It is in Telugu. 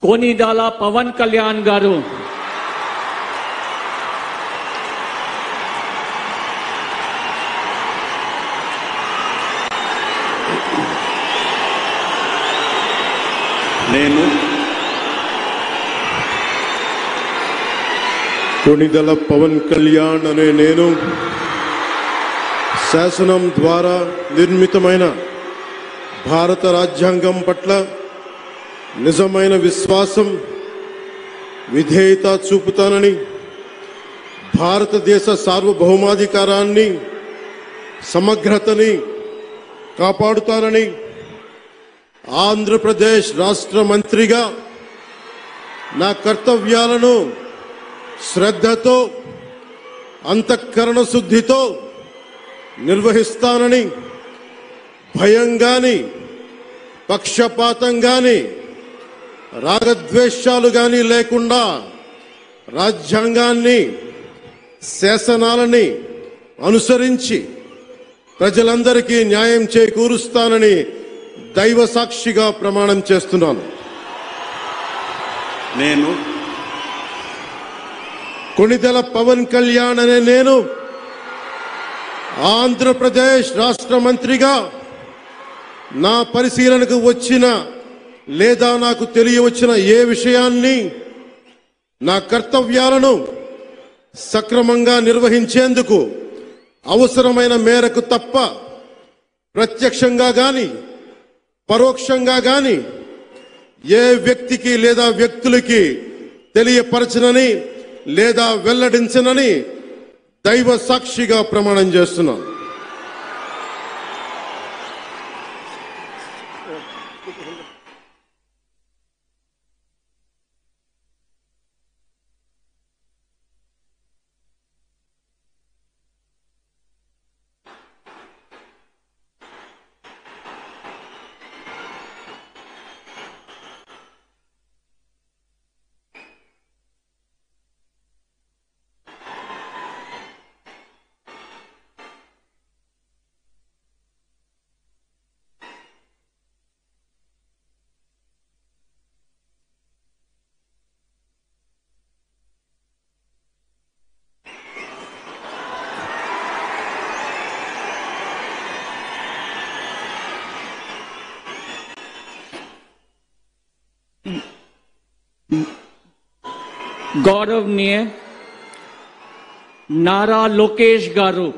कोनिदाल पवन कल्याण गारू నేను కొనిదల పవన్ కళ్యాణ్ అనే నేను శాసనం ద్వారా నిర్మితమైన భారత రాజ్యాంగం పట్ల నిజమైన విశ్వాసం విధేయత చూపుతానని భారతదేశ సార్వభౌమాధికారాన్ని సమగ్రతని కాపాడుతానని ఆంధ్రప్రదేశ్ రాష్ట్ర మంత్రిగా నా కర్తవ్యాలను శ్రద్ధతో అంతఃకరణ శుద్ధితో నిర్వహిస్తానని భయం గాని పక్షపాతం గాని రాగద్వేషాలు గాని లేకుండా రాజ్యాంగాన్ని శాసనాలని అనుసరించి ప్రజలందరికీ న్యాయం చేకూరుస్తానని దైవ సాక్షిగా ప్రమాణం చేస్తున్నాను. నేను కొనిదెల పవన్ కళ్యాణ్ అనే నేను ఆంధ్రప్రదేశ్ రాష్ట్ర మంత్రిగా నా పరిశీలనకు వచ్చిన లేదా నాకు తెలియవచ్చిన ఏ విషయాన్ని నా కర్తవ్యాలను సక్రమంగా నిర్వహించేందుకు అవసరమైన మేరకు తప్ప ప్రత్యక్షంగా గాని పరోక్షంగా గాని ఏ వ్యక్తికి లేదా వ్యక్తులకి తెలియపరచనని లేదా వెల్లడించనని దైవ సాక్షిగా ప్రమాణం చేస్తున్నాను. गौरवनीय नारा लोकेश गारू।